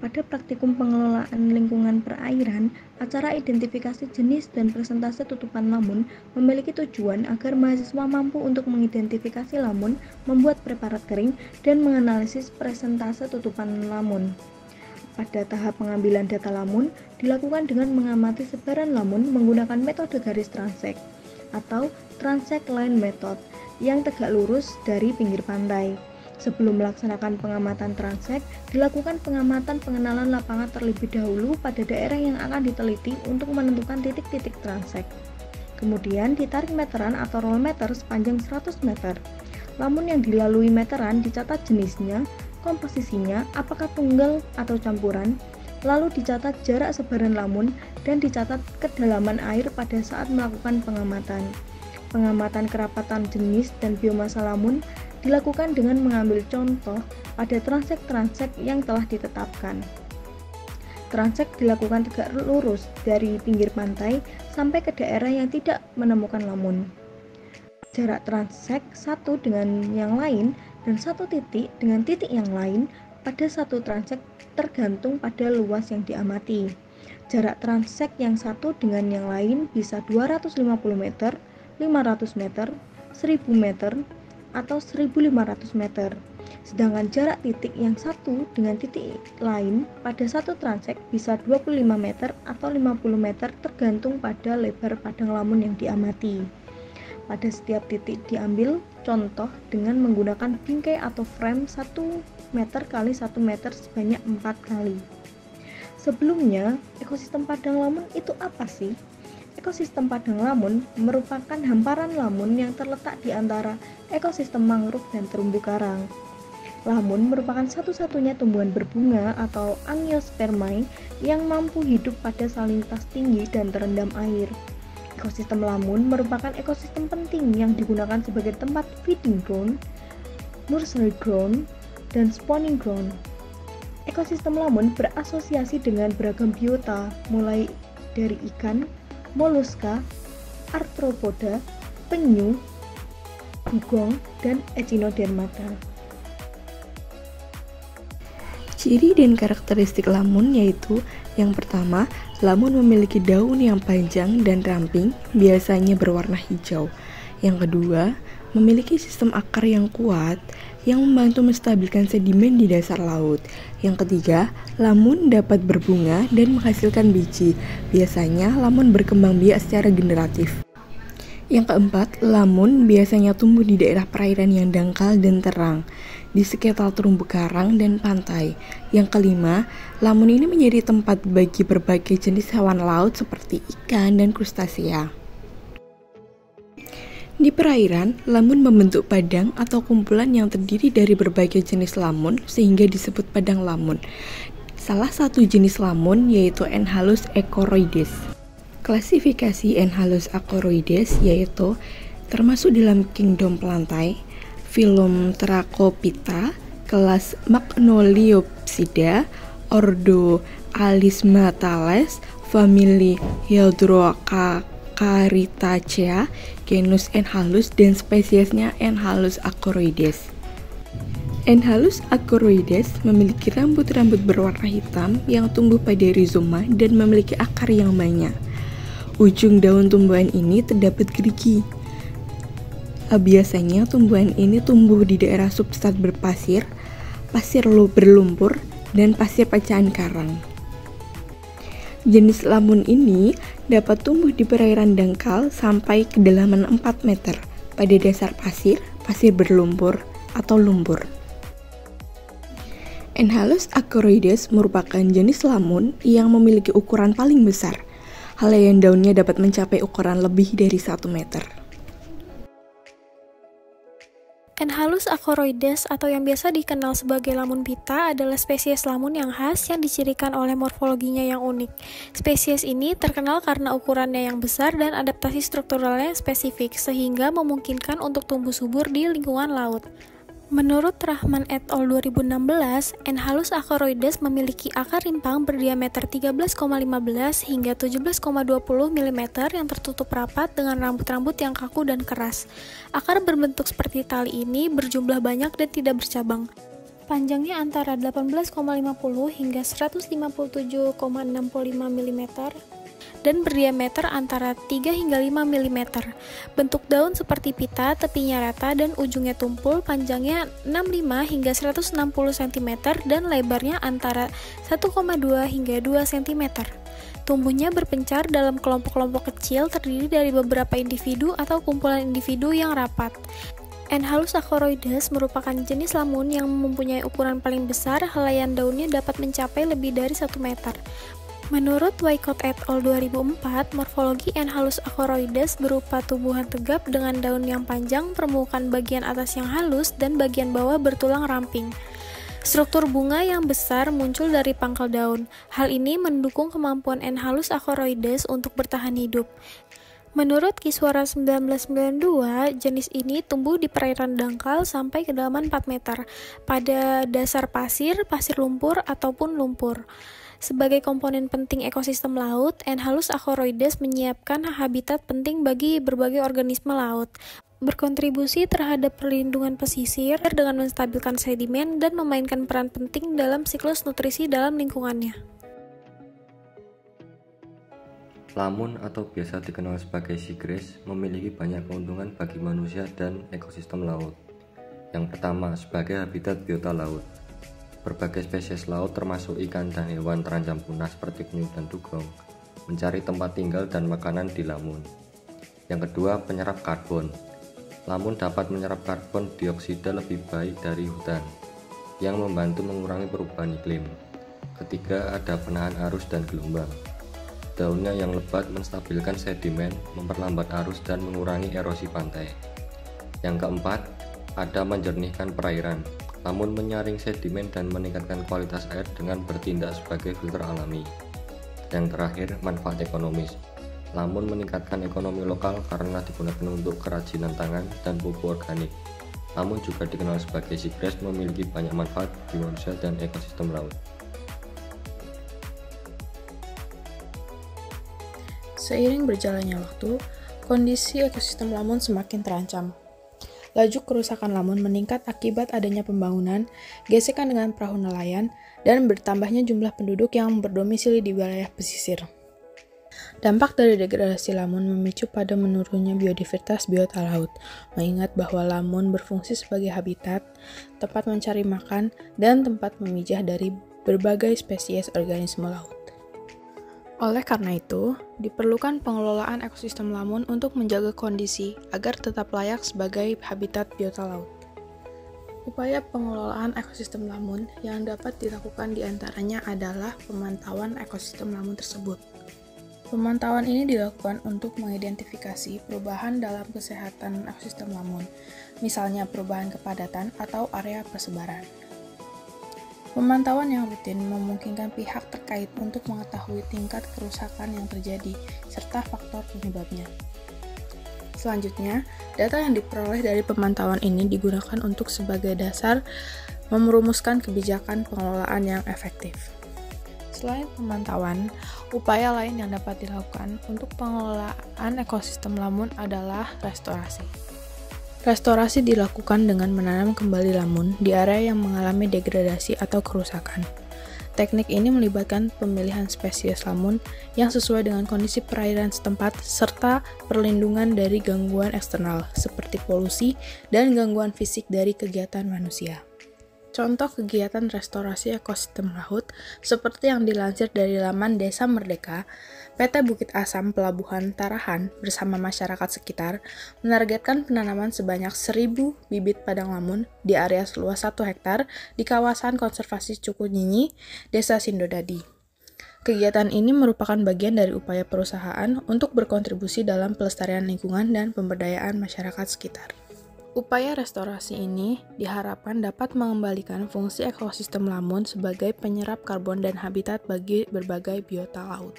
Pada praktikum pengelolaan lingkungan perairan, acara identifikasi jenis dan presentase tutupan lamun memiliki tujuan agar mahasiswa mampu untuk mengidentifikasi lamun, membuat preparat kering, dan menganalisis presentase tutupan lamun. Pada tahap pengambilan data lamun, dilakukan dengan mengamati sebaran lamun menggunakan metode garis transek atau transect line method yang tegak lurus dari pinggir pantai. Sebelum melaksanakan pengamatan transek, dilakukan pengamatan pengenalan lapangan terlebih dahulu pada daerah yang akan diteliti untuk menentukan titik-titik transek. Kemudian ditarik meteran atau roll meter sepanjang 100 meter. Lamun yang dilalui meteran dicatat jenisnya, komposisinya, apakah tunggal atau campuran, lalu dicatat jarak sebaran lamun dan dicatat kedalaman air pada saat melakukan pengamatan. Pengamatan kerapatan jenis dan biomasa lamun dilakukan dengan mengambil contoh pada transek-transek yang telah ditetapkan. Transek dilakukan tegak lurus dari pinggir pantai sampai ke daerah yang tidak menemukan lamun. Jarak transek satu dengan yang lain dan satu titik dengan titik yang lain pada satu transek tergantung pada luas yang diamati. Jarak transek yang satu dengan yang lain bisa 250 meter, 500 meter, 1000 meter, atau 1500 meter. Sedangkan jarak titik yang satu dengan titik lain pada satu transek bisa 25 meter atau 50 meter tergantung pada lebar padang lamun yang diamati. Pada setiap titik diambil contoh dengan menggunakan bingkai atau frame 1 meter kali 1 meter sebanyak 4 kali. Sebelumnya, ekosistem padang lamun itu apa sih? Ekosistem padang lamun merupakan hamparan lamun yang terletak di antara ekosistem mangrove dan terumbu karang. Lamun merupakan satu-satunya tumbuhan berbunga atau Angiospermae yang mampu hidup pada salinitas tinggi dan terendam air. Ekosistem lamun merupakan ekosistem penting yang digunakan sebagai tempat feeding ground, nursery ground, dan spawning ground. Ekosistem lamun berasosiasi dengan beragam biota, mulai dari ikan, moluska, arthropoda, penyu, dugong, dan echinodermata. Ciri dan karakteristik lamun yaitu yang pertama, lamun memiliki daun yang panjang dan ramping, biasanya berwarna hijau. Yang kedua, memiliki sistem akar yang kuat yang membantu menstabilkan sedimen di dasar laut. Yang ketiga, lamun dapat berbunga dan menghasilkan biji. Biasanya lamun berkembang biak secara generatif. Yang keempat, lamun biasanya tumbuh di daerah perairan yang dangkal dan terang, di sekitar terumbu karang dan pantai. Yang kelima, lamun ini menjadi tempat bagi berbagai jenis hewan laut seperti ikan dan krustasea. Di perairan, lamun membentuk padang atau kumpulan yang terdiri dari berbagai jenis lamun sehingga disebut padang lamun. Salah satu jenis lamun yaitu Enhalus acoroides. Klasifikasi Enhalus acoroides yaitu termasuk dalam kingdom plantae, filum Thracophyta, kelas Magnoliopsida, ordo Alismatales, famili Hydrocaricacea, genus Enhalus dan spesiesnya Enhalus acoroides. Enhalus acoroides memiliki rambut-rambut berwarna hitam yang tumbuh pada rizoma dan memiliki akar yang banyak. Ujung daun tumbuhan ini terdapat gerigi. Biasanya tumbuhan ini tumbuh di daerah substrat berpasir, pasir berlumpur, dan pasir pecahan karang. Jenis lamun ini dapat tumbuh di perairan dangkal sampai kedalaman 4 meter pada dasar pasir, pasir berlumpur, atau lumpur. Enhalus acoroides merupakan jenis lamun yang memiliki ukuran paling besar. Helaian daunnya dapat mencapai ukuran lebih dari 1 meter. Enhalus acoroides atau yang biasa dikenal sebagai lamun pita adalah spesies lamun yang khas yang dicirikan oleh morfologinya yang unik. Spesies ini terkenal karena ukurannya yang besar dan adaptasi strukturalnya yang spesifik, sehingga memungkinkan untuk tumbuh subur di lingkungan laut. Menurut Rahman et al. 2016, Enhalus acoroides memiliki akar rimpang berdiameter 13,15 hingga 17,20 mm yang tertutup rapat dengan rambut-rambut yang kaku dan keras. Akar berbentuk seperti tali ini berjumlah banyak dan tidak bercabang. Panjangnya antara 18,50 hingga 157,65 mm dan berdiameter antara 3 hingga 5 mm. Bentuk daun seperti pita, tepinya rata dan ujungnya tumpul, panjangnya 65 hingga 160 cm dan lebarnya antara 1,2 hingga 2 cm. Tumbuhnya berpencar dalam kelompok-kelompok kecil terdiri dari beberapa individu atau kumpulan individu yang rapat. Enhalus achoroides merupakan jenis lamun yang mempunyai ukuran paling besar, helaian daunnya dapat mencapai lebih dari 1 meter. Menurut Wycott et al. 2004, morfologi Enhalus achoroides berupa tumbuhan tegap dengan daun yang panjang, permukaan bagian atas yang halus, dan bagian bawah bertulang ramping. Struktur bunga yang besar muncul dari pangkal daun. Hal ini mendukung kemampuan Enhalus achoroides untuk bertahan hidup. Menurut Kiswara 1992, jenis ini tumbuh di perairan dangkal sampai kedalaman 4 meter, pada dasar pasir, pasir lumpur, ataupun lumpur. Sebagai komponen penting ekosistem laut, Enhalus achoroides menyiapkan habitat penting bagi berbagai organisme laut, berkontribusi terhadap perlindungan pesisir dengan menstabilkan sedimen dan memainkan peran penting dalam siklus nutrisi dalam lingkungannya. Lamun atau biasa dikenal sebagai seagrass memiliki banyak keuntungan bagi manusia dan ekosistem laut. Yang pertama, sebagai habitat biota laut. Berbagai spesies laut termasuk ikan dan hewan terancam punah seperti penyu dan dugong mencari tempat tinggal dan makanan di lamun. Yang kedua, penyerap karbon. Lamun dapat menyerap karbon dioksida lebih baik dari hutan yang membantu mengurangi perubahan iklim. Ketiga, ada penahan arus dan gelombang. Daunnya yang lebat menstabilkan sedimen, memperlambat arus dan mengurangi erosi pantai. Yang keempat, ada menjernihkan perairan. Lamun menyaring sedimen dan meningkatkan kualitas air dengan bertindak sebagai filter alami. Yang terakhir, manfaat ekonomis. Lamun meningkatkan ekonomi lokal karena digunakan untuk kerajinan tangan dan pupuk organik. Lamun juga dikenal sebagai seagrass memiliki banyak manfaat bagi manusia dan ekosistem laut. Seiring berjalannya waktu, kondisi ekosistem lamun semakin terancam. Laju kerusakan lamun meningkat akibat adanya pembangunan, gesekan dengan perahu nelayan, dan bertambahnya jumlah penduduk yang berdomisili di wilayah pesisir. Dampak dari degradasi lamun memicu pada menurunnya biodiversitas biota laut, mengingat bahwa lamun berfungsi sebagai habitat, tempat mencari makan, dan tempat memijah dari berbagai spesies organisme laut. Oleh karena itu, diperlukan pengelolaan ekosistem lamun untuk menjaga kondisi agar tetap layak sebagai habitat biota laut. Upaya pengelolaan ekosistem lamun yang dapat dilakukan diantaranya adalah pemantauan ekosistem lamun tersebut. Pemantauan ini dilakukan untuk mengidentifikasi perubahan dalam kesehatan ekosistem lamun, misalnya perubahan kepadatan atau area persebaran. Pemantauan yang rutin memungkinkan pihak terkait untuk mengetahui tingkat kerusakan yang terjadi serta faktor penyebabnya. Selanjutnya, data yang diperoleh dari pemantauan ini digunakan untuk sebagai dasar merumuskan kebijakan pengelolaan yang efektif. Selain pemantauan, upaya lain yang dapat dilakukan untuk pengelolaan ekosistem lamun adalah restorasi. Restorasi dilakukan dengan menanam kembali lamun di area yang mengalami degradasi atau kerusakan. Teknik ini melibatkan pemilihan spesies lamun yang sesuai dengan kondisi perairan setempat serta perlindungan dari gangguan eksternal seperti polusi dan gangguan fisik dari kegiatan manusia. Contoh kegiatan restorasi ekosistem laut seperti yang dilansir dari laman Desa Merdeka, PT Bukit Asam Pelabuhan Tarahan bersama masyarakat sekitar menargetkan penanaman sebanyak 1.000 bibit padang lamun di area seluas 1 hektar di kawasan konservasi Cukunyinyi, Desa Sindodadi. Kegiatan ini merupakan bagian dari upaya perusahaan untuk berkontribusi dalam pelestarian lingkungan dan pemberdayaan masyarakat sekitar. Upaya restorasi ini diharapkan dapat mengembalikan fungsi ekosistem lamun sebagai penyerap karbon dan habitat bagi berbagai biota laut.